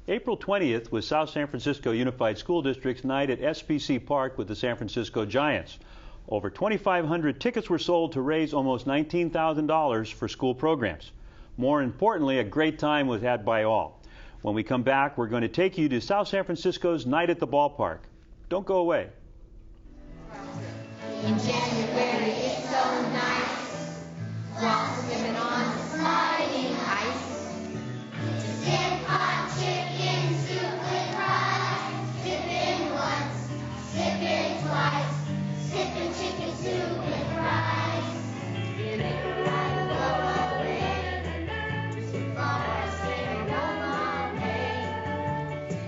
April 20th was South San Francisco Unified School District's night at SPC Park with the San Francisco Giants. Over 2,500 tickets were sold to raise almost $19,000 for school programs. More importantly, a great time was had by all. When we come back, we're going to take you to South San Francisco's Night at the Ballpark. Don't go away. In January, it's so nice, frosting on sliding ice. To sip hot chicken soup with rice, sipping once, sipping twice, sipping chicken soup with rice. It ain't right to go away, too far, stay home all day,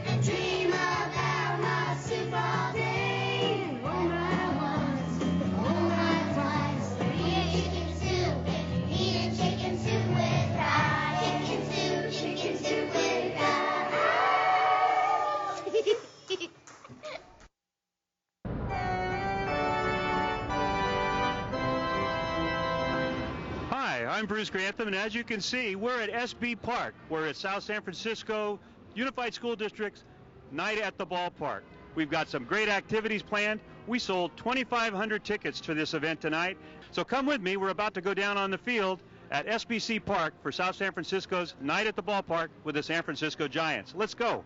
and dream about my soup all day. Home right once, home right twice. Eat a chicken soup with rice. Chicken soup with rice. Hi, I'm Bruce Grantham, and as you can see, we're at SB Park. We're at South San Francisco Unified School District's Night at the Ballpark. We've got some great activities planned. We sold 2,500 tickets for this event tonight. So come with me. We're about to go down on the field at SBC Park for South San Francisco's Night at the Ballpark with the San Francisco Giants. Let's go.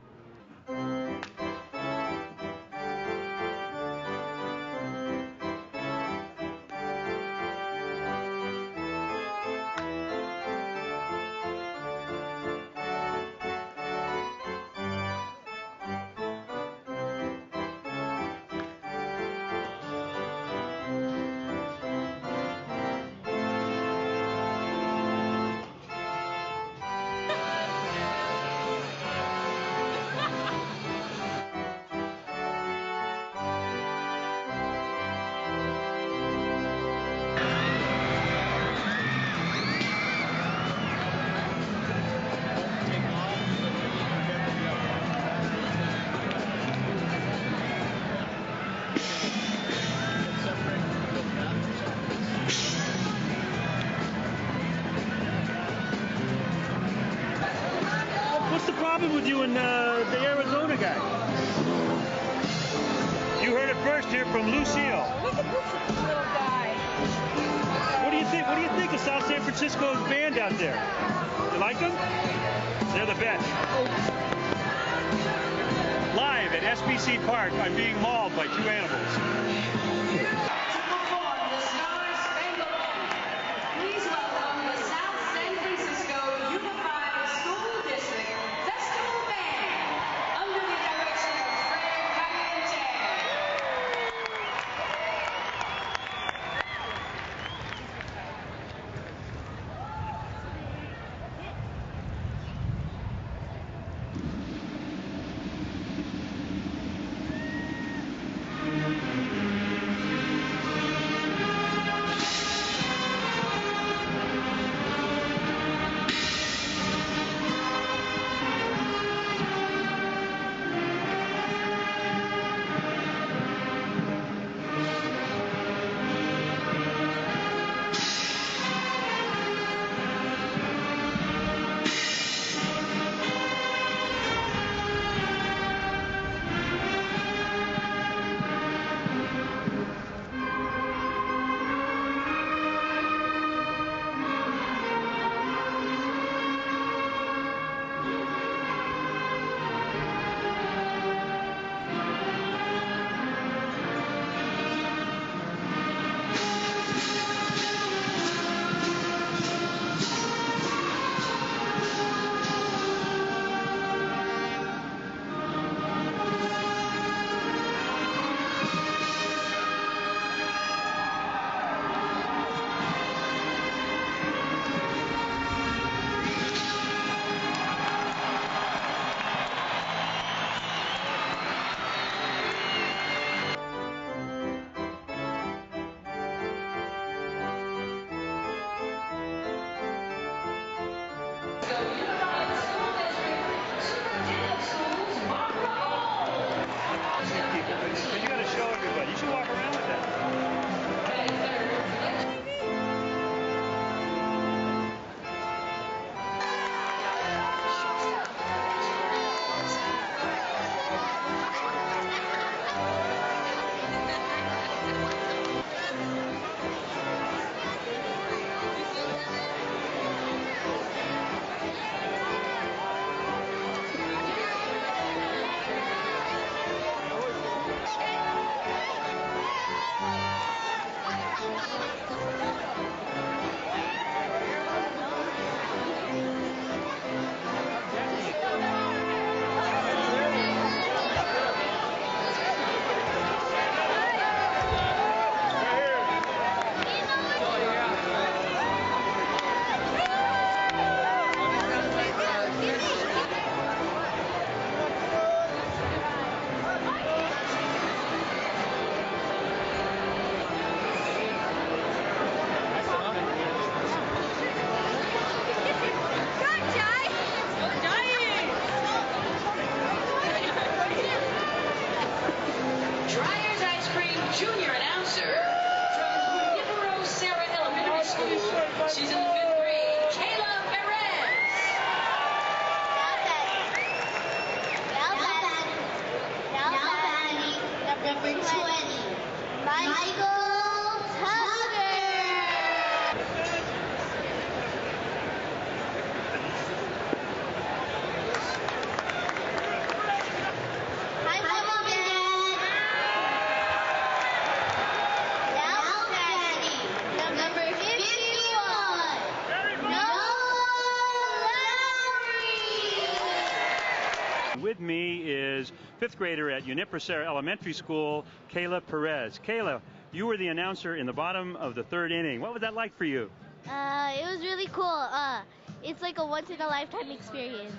What's the problem with you and the Arizona guy? You heard it first here from Lucille. Look at this little guy. What do you think? What do you think of South San Francisco's band out there? You like them? They're the best. Live at SBC Park, I'm being mauled by two animals. Please welcome the South San Francisco Unified School District Festival Band under the direction of Fred Caliente. Sarah Elementary School. She's in the 5th grade. Kayla Perez. Number 20. Michael Tucker. Hi, Mom and Dad. Now, Daddy. Number 51. Noah Lowry. With me is 5th grader at Uniprocera Elementary School, Kayla Perez. Kayla, you were the announcer in the bottom of the 3rd inning. What was that like for you? It was really cool. It's like a once-in-a-lifetime experience.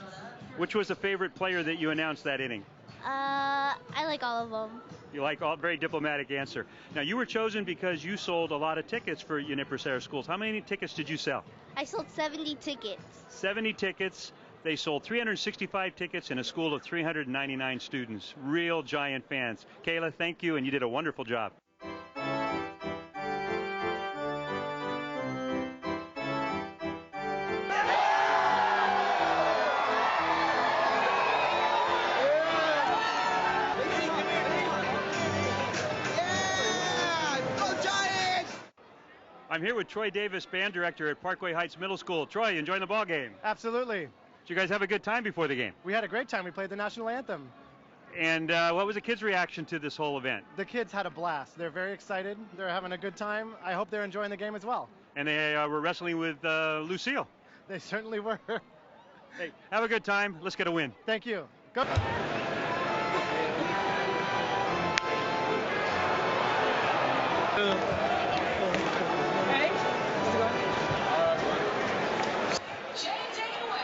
Which was the favorite player that you announced that inning? I like all of them. You like all, very diplomatic answer. Now, you were chosen because you sold a lot of tickets for Uniprocera schools. How many tickets did you sell? I sold 70 tickets. 70 tickets. They sold 365 tickets in a school of 399 students. Real giant fans. Kayla, thank you, and you did a wonderful job. I'm here with Troy Davis, band director at Parkway Heights Middle School. Troy, you enjoying the ball game? Absolutely. Did you guys have a good time before the game? We had a great time. We played the national anthem. And what was the kids' reaction to this whole event? The kids had a blast. They're very excited. They're having a good time. I hope they're enjoying the game as well. And they were wrestling with Lucille. They certainly were. Hey, have a good time. Let's get a win. Thank you. Go. Jay, take it away.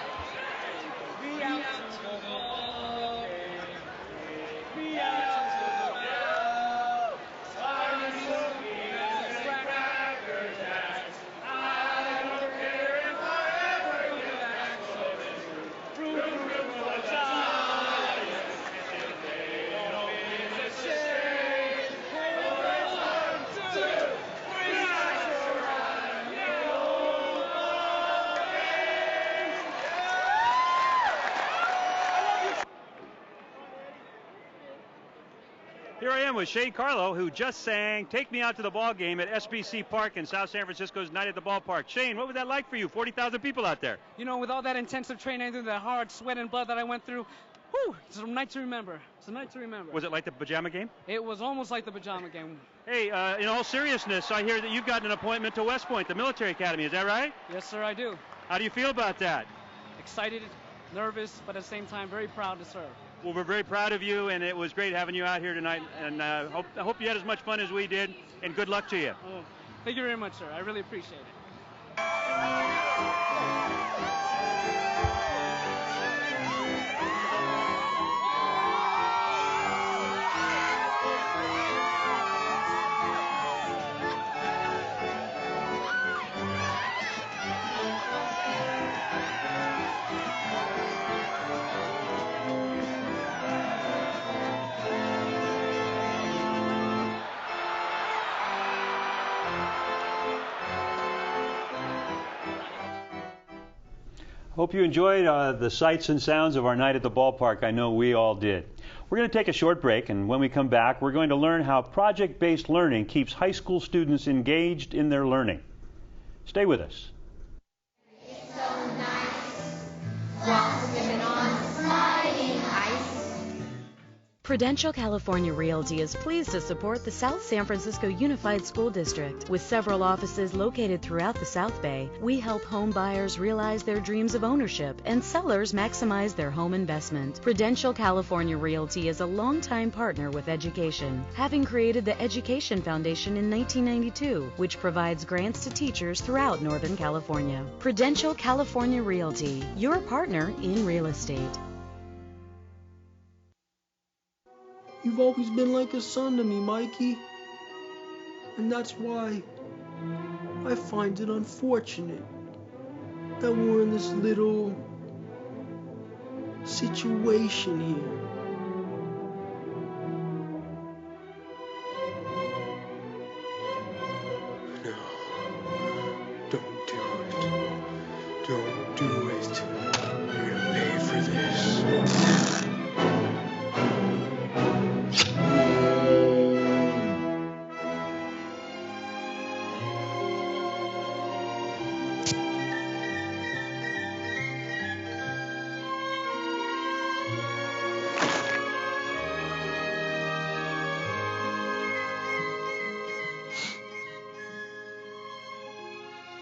Here I am with Shane Carlo, who just sang Take Me Out to the Ball Game at SBC Park in South San Francisco's Night at the Ballpark. Shane, what was that like for you? 40,000 people out there. You know, with all that intensive training, through that hard sweat and blood that I went through, whew, it's a night to remember. It's a night to remember. Was it like the pajama game? It was almost like the pajama game. Hey, in all seriousness, I hear that you've gotten an appointment to West Point, the military academy. Is that right? Yes, sir, I do. How do you feel about that? Excited, nervous, but at the same time, very proud to serve. Well, we're very proud of you, and it was great having you out here tonight. And I hope you had as much fun as we did, and good luck to you. Oh, thank you very much, sir. I really appreciate it. Hope you enjoyed the sights and sounds of our night at the ballpark. I know we all did. We're going to take a short break, and when we come back, we're going to learn how project-based learning keeps high school students engaged in their learning. Stay with us. It's so nice, walking on sliding ice. Prudential California Realty is pleased to support the South San Francisco Unified School District. With several offices located throughout the South Bay, we help home buyers realize their dreams of ownership and sellers maximize their home investment. Prudential California Realty is a longtime partner with education, having created the Education Foundation in 1992, which provides grants to teachers throughout Northern California. Prudential California Realty, your partner in real estate. You've always been like a son to me, Mikey. And that's why I find it unfortunate that we're in this little situation here. No,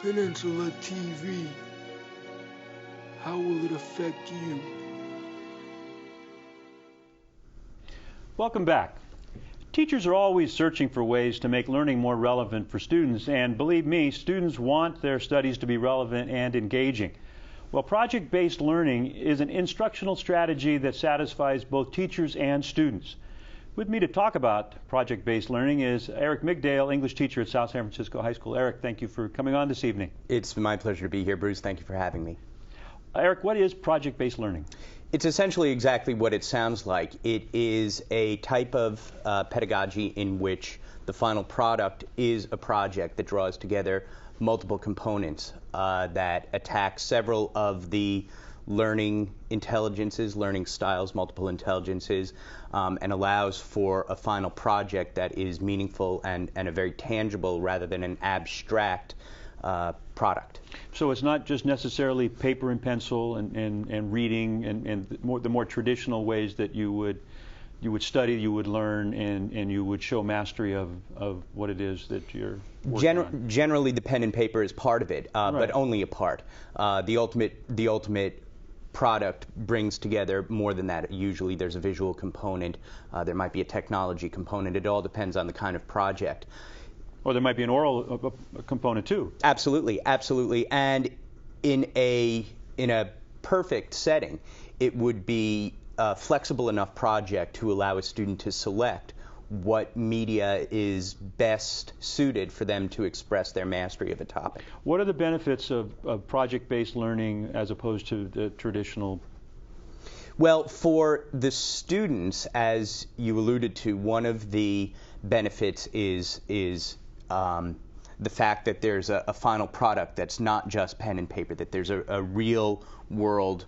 Peninsula TV. How will it affect you? Welcome back. Teachers are always searching for ways to make learning more relevant for students, and believe me, students want their studies to be relevant and engaging. Well, project-based learning is an instructional strategy that satisfies both teachers and students. With me to talk about project-based learning is Eric Migdale, English teacher at South San Francisco High School. Eric, thank you for coming on this evening. It's my pleasure to be here, Bruce. Thank you for having me. Eric, what is project-based learning? It's essentially exactly what it sounds like. It is a type of pedagogy in which the final product is a project that draws together multiple components that attack several of the learning intelligences, learning styles, multiple intelligences, and allows for a final project that is meaningful and a very tangible rather than an abstract product. So it's not just necessarily paper and pencil and reading and the more traditional ways that you would study, you would learn, and you would show mastery of what it is that you're working on. Generally, the pen and paper is part of it, right. but only a part. The ultimate product brings together more than that. Usually there's a visual component, there might be a technology component. It all depends on the kind of project. Or there might be an oral component too. Absolutely, absolutely. And in a perfect setting, it would be a flexible enough project to allow a student to select what media is best suited for them to express their mastery of a topic. What are the benefits of project-based learning as opposed to the traditional? Well, for the students, as you alluded to, one of the benefits is the fact that there's a final product that's not just pen and paper, that there's a real world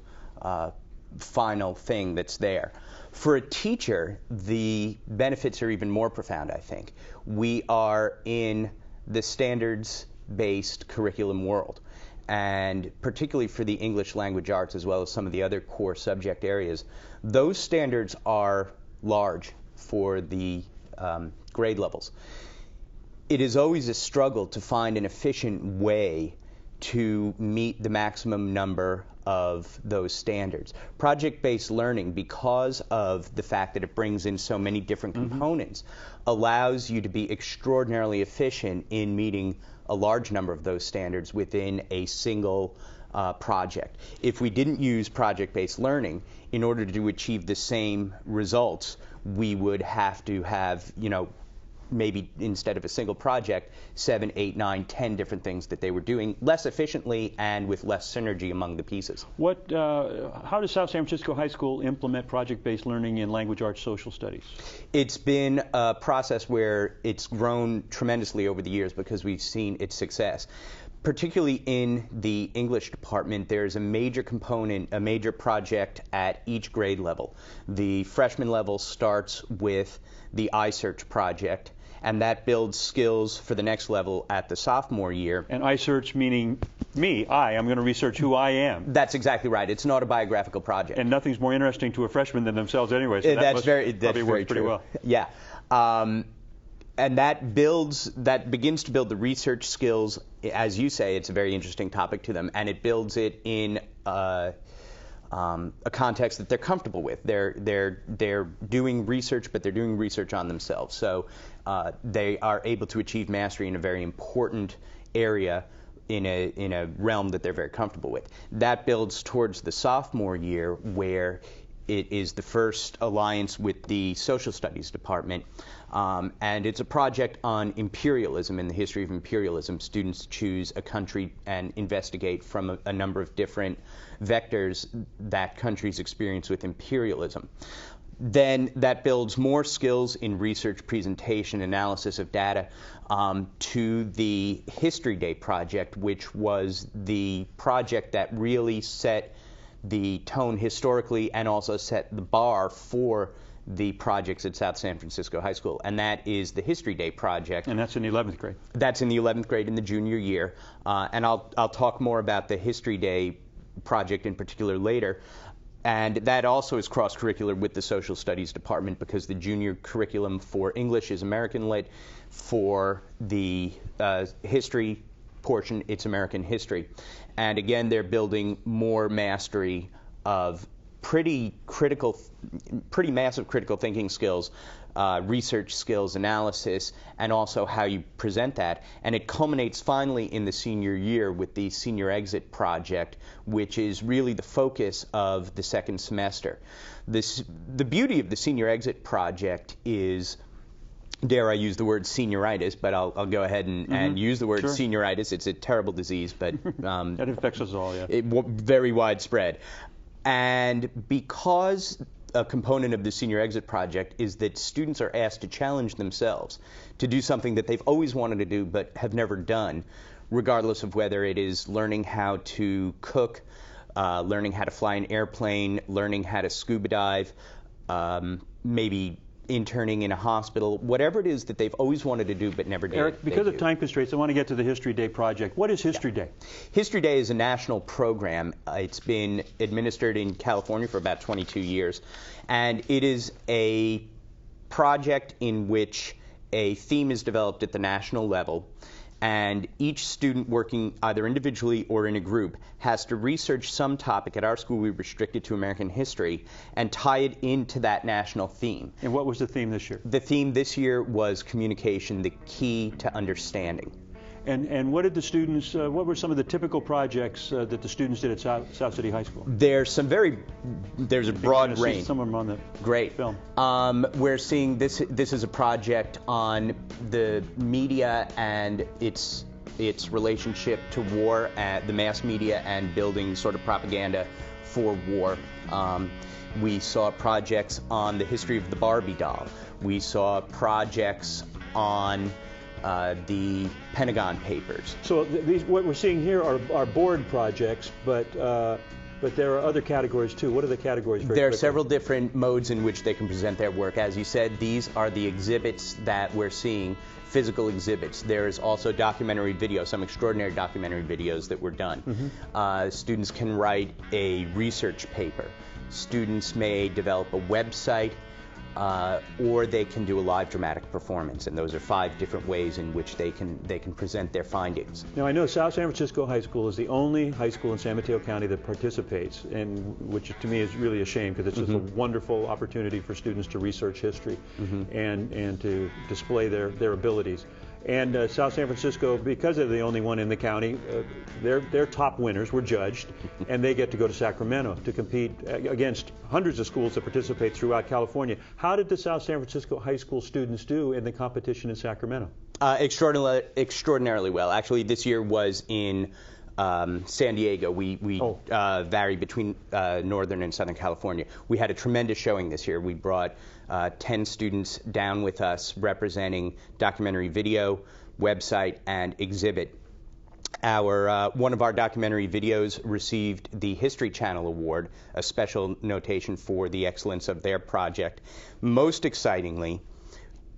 final thing that's there. For a teacher, the benefits are even more profound, I think. We are in the standards-based curriculum world, and particularly for the English language arts as well as some of the other core subject areas, those standards are large for the grade levels. It is always a struggle to find an efficient way to meet the maximum number of those standards. Project-based learning, because of the fact that it brings in so many different components, allows you to be extraordinarily efficient in meeting a large number of those standards within a single project. If we didn't use project-based learning, in order to achieve the same results, we would have to have, maybe instead of a single project, 7, 8, 9, 10 different things that they were doing less efficiently and with less synergy among the pieces. How does South San Francisco High School implement project-based learning in language arts social studies? It's been a process where it's grown tremendously over the years because we've seen its success. Particularly in the English department, there's a major component, a major project at each grade level. The freshman level starts with the iSearch project, and that builds skills for the next level at the sophomore year. And iSearch meaning me, I'm going to research who I am. That's exactly right. It's an autobiographical project. And nothing's more interesting to a freshman than themselves anyway, so that's very pretty true. Well. Yeah. And that begins to build the research skills. As you say, it's a very interesting topic to them, and it builds it in a context that they're comfortable with. They're doing research, but they're doing research on themselves. So they are able to achieve mastery in a very important area in a realm that they're very comfortable with. That builds towards the sophomore year, where it is the first alliance with the social studies department. And it's a project on imperialism and the history of imperialism. Students choose a country and investigate from a number of different vectors that countries experience with imperialism. Then that builds more skills in research, presentation, analysis of data to the History Day project, which was the project that really set the tone historically and also set the bar for the projects at South San Francisco High School, and that is the History Day project. And that's in the 11th grade. That's in the 11th grade in the junior year, and I'll talk more about the History Day project in particular later. And that also is cross-curricular with the social studies department, because the junior curriculum for English is American Lit. For the history portion, it's American history. And again, they're building more mastery of pretty massive critical thinking skills, research skills, analysis, and also how you present that. And it culminates finally in the senior year with the Senior Exit Project, which is really the focus of the second semester. The beauty of the Senior Exit Project is, dare I use the word senioritis, but I'll go ahead and use the word senioritis. It's a terrible disease, but that affects us all, yeah. Very widespread. And because a component of the Senior Exit Project is that students are asked to challenge themselves to do something that they've always wanted to do but have never done, regardless of whether it is learning how to cook, learning how to fly an airplane, learning how to scuba dive, maybe interning in a hospital, whatever it is that they've always wanted to do but never did. Eric, because of time constraints, I want to get to the History Day project. What is History Day? History Day is a national program. It's been administered in California for about 22 years, and it is a project in which a theme is developed at the national level, and each student working either individually or in a group has to research some topic. At our school, we restrict it to American history and tie it into that national theme. And what was the theme this year? The theme this year was communication, the key to understanding. And what did the students, what were some of the typical projects that the students did at South City High School? There's a broad range. Some of them on the Great film. We're seeing this is a project on the media and its relationship to war, the mass media, and building sort of propaganda for war. We saw projects on the history of the Barbie doll. We saw projects on the Pentagon Papers. So what we're seeing here are board projects, but there are other categories too. What are the categories? There are several different modes in which they can present their work. As you said, these are the exhibits that we're seeing, physical exhibits. There is also documentary video, some extraordinary documentary videos that were done. Students can write a research paper. Students may develop a website, or they can do a live dramatic performance, and those are 5 different ways in which they can present their findings. Now, I know South San Francisco High School is the only high school in San Mateo County that participates, and which to me is really a shame, because it's just a wonderful opportunity for students to research history and to display their abilities. And South San Francisco, because they're the only one in the county, their top winners were judged, and they get to go to Sacramento to compete against hundreds of schools that participate throughout California. How did the South San Francisco High School students do in the competition in Sacramento? Extraordinarily well. Actually, this year was in San Diego. We vary between Northern and Southern California. We had a tremendous showing this year. We brought 10 students down with us representing documentary video, website, and exhibit. One of our documentary videos received the History Channel Award, a special notation for the excellence of their project. Most excitingly,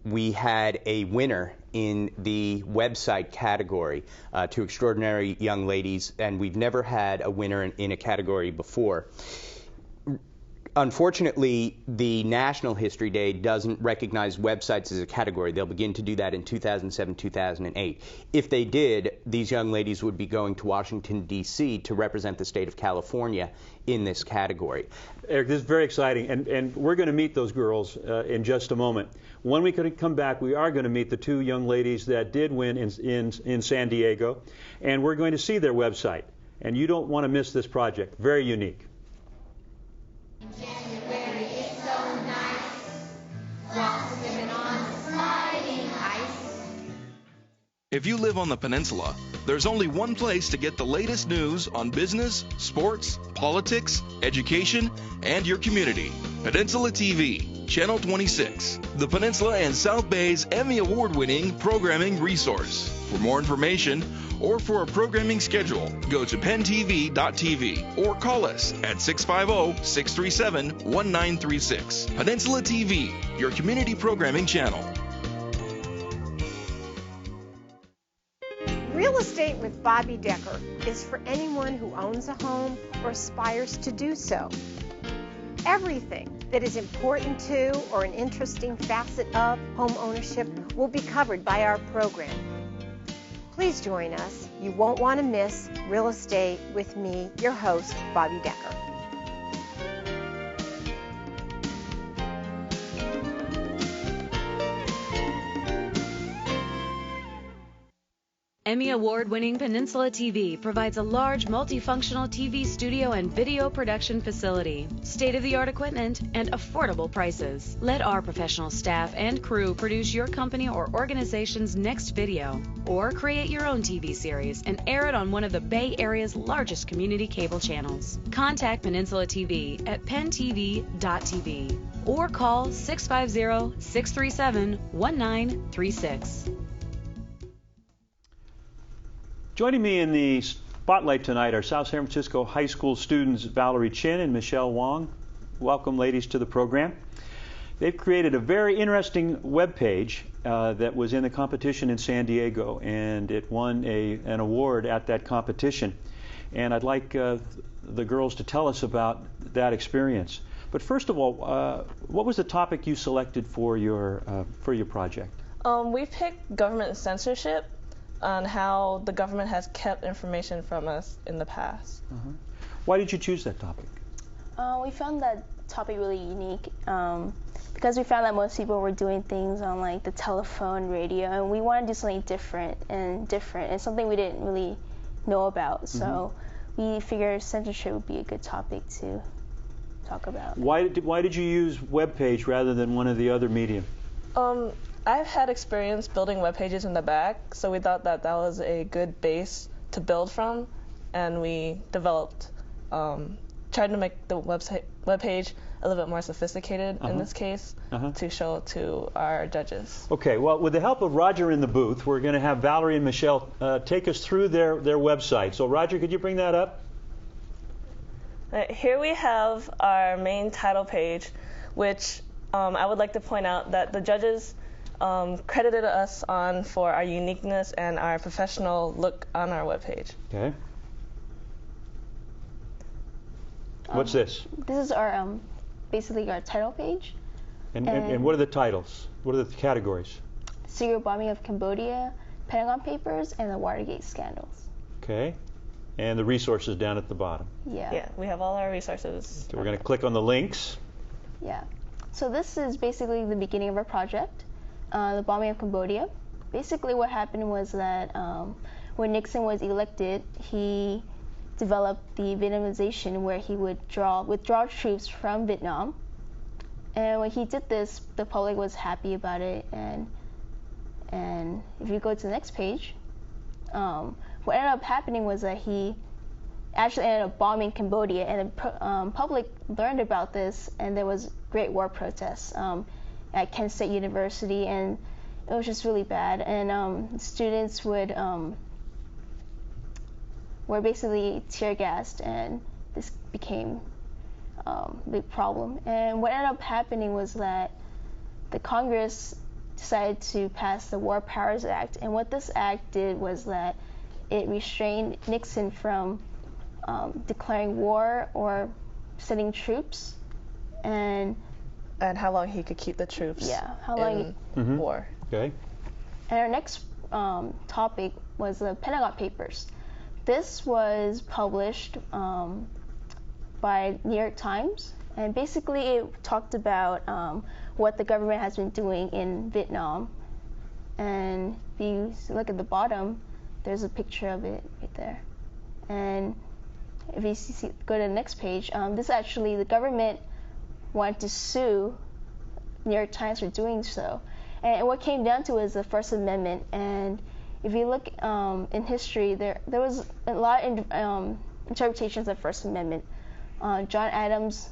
we had a winner in the website category, 2 extraordinary young ladies, and we've never had a winner in a category before. Unfortunately, the National History Day doesn't recognize websites as a category. They'll begin to do that in 2007, 2008. If they did, these young ladies would be going to Washington, D.C. to represent the state of California in this category. Eric, this is very exciting, and we're going to meet those girls in just a moment. When we could come back, we are going to meet the 2 young ladies that did win in San Diego, and we're going to see their website. And you don't want to miss this project. Very unique. January, it's so nice, walking on the sliding ice. If you live on the peninsula, there's only one place to get the latest news on business, sports, politics, education, and your community. Peninsula TV, Channel 26, the Peninsula and South Bay's Emmy Award-winning programming resource. For more information or for a programming schedule, go to pentv.tv or call us at 650-637-1936. Peninsula TV, your community programming channel. Real estate with Bobby Decker is for anyone who owns a home or aspires to do so. Everything that is important to or an interesting facet of home ownership will be covered by our program. Please join us. You won't want to miss Real Estate with me, your host, Bobby Decker. Emmy Award-winning Peninsula TV provides a large multifunctional TV studio and video production facility, state-of-the-art equipment, and affordable prices. Let our professional staff and crew produce your company or organization's next video, or create your own TV series and air it on one of the Bay Area's largest community cable channels. Contact Peninsula TV at PenTV.tv or call 650-637-1936. Joining me in the spotlight tonight are South San Francisco High School students Valerie Chin and Michelle Wong. Welcome, ladies, to the program. They've created a very interesting web page that was in the competition in San Diego, and it won an award at that competition. And I'd like the girls to tell us about that experience. But first of all, what was the topic you selected for your project? We picked government censorship, on how the government has kept information from us in the past. Why did you choose that topic? We found that topic really unique because we found that most people were doing things on like the telephone, radio, and we wanted to do something different and something we didn't really know about. So we figured censorship would be a good topic to talk about. Why did you use web page rather than one of the other medium? I've had experience building web pages in the back, so we thought that that was a good base to build from, and we developed, tried to make the web page a little bit more sophisticated in this case to show to our judges. Okay, well, with the help of Roger in the booth, we're going to have Valerie and Michelle take us through their website. So Roger, could you bring that up? Here we have our main title page, which I would like to point out that the judges credited us on for our uniqueness and our professional look on our webpage. Okay. What's this? This is our basically our title page. And what are the titles? What are the categories? Secret bombing of Cambodia, Pentagon Papers, and the Watergate scandals. Okay. And the resources down at the bottom. Yeah, we have all our resources. So we're going to click on the links. Yeah. So this is basically the beginning of our project. The bombing of Cambodia. Basically what happened was that when Nixon was elected, he developed the Vietnamization where he would withdraw troops from Vietnam. And when he did this, the public was happy about it. And if you go to the next page, what ended up happening was that he actually ended up bombing Cambodia, and the public learned about this, and there was great war protests at Kent State University, and it was just really bad. And students were basically tear gassed, and this became a big problem. And what ended up happening was that the Congress decided to pass the War Powers Act, and what this act did was that it restrained Nixon from declaring war or sending troops, and how long he could keep the troops in war. Okay. And our next topic was the Pentagon Papers. This was published by New York Times, and basically it talked about what the government has been doing in Vietnam. And if you look at the bottom, there's a picture of it right there. And if you go to the next page, this actually, the government wanted to sue New York Times for doing so. And what came down to is the First Amendment. And if you look in history, there was a lot of interpretations of the First Amendment. John Adams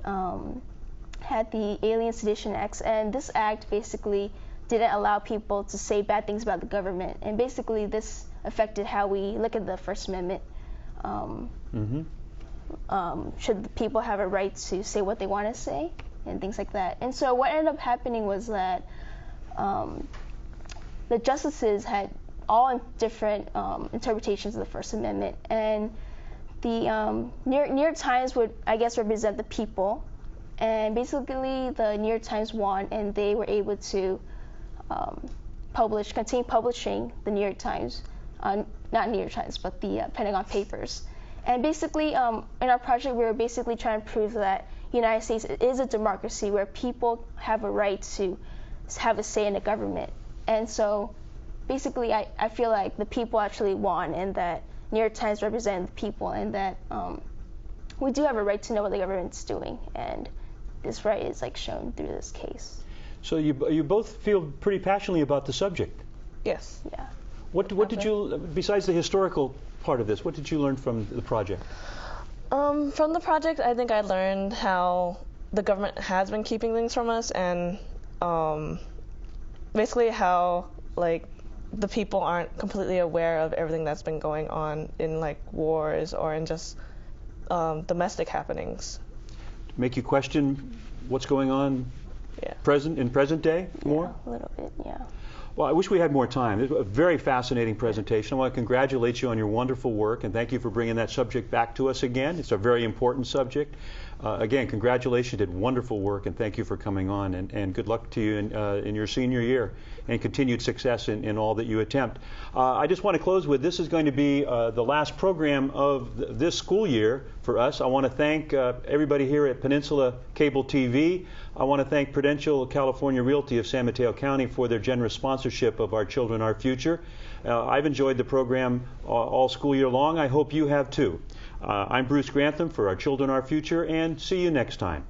had the Alien Sedition Act, and this act basically didn't allow people to say bad things about the government. And basically this affected how we look at the First Amendment. Should people have a right to say what they want to say and things like that. And so what ended up happening was that the justices had all different interpretations of the First Amendment, and the New York Times would, I guess, represent the people, and basically the New York Times won, and they were able to continue publishing the New York Times, not New York Times, but the Pentagon Papers. And basically, in our project, we were basically trying to prove that the United States is a democracy where people have a right to have a say in the government. And so basically, I feel like the people actually won, and that New York Times represent the people, and that we do have a right to know what the government's doing, and this right is like shown through this case. So you both feel pretty passionately about the subject. Yes. Yeah. What did you, besides the historical part of this, what did you learn from the project? From the project, I think I learned how the government has been keeping things from us, and basically how like the people aren't completely aware of everything that's been going on in like wars or in just domestic happenings. Make you question what's going on in present day more? Yeah, a little bit, yeah. Well, I wish we had more time. It was a very fascinating presentation. I want to congratulate you on your wonderful work, and thank you for bringing that subject back to us again. It's a very important subject. Again, congratulations. You did wonderful work, and thank you for coming on, and good luck to you in your senior year, and continued success in all that you attempt. I just want to close with, this is going to be the last program of this school year for us. I want to thank everybody here at Peninsula Cable TV. I want to thank Prudential California Realty of San Mateo County for their generous sponsorship of Our Children, Our Future. I've enjoyed the program all school year long. I hope you have too. I'm Bruce Grantham for Our Children, Our Future, and see you next time.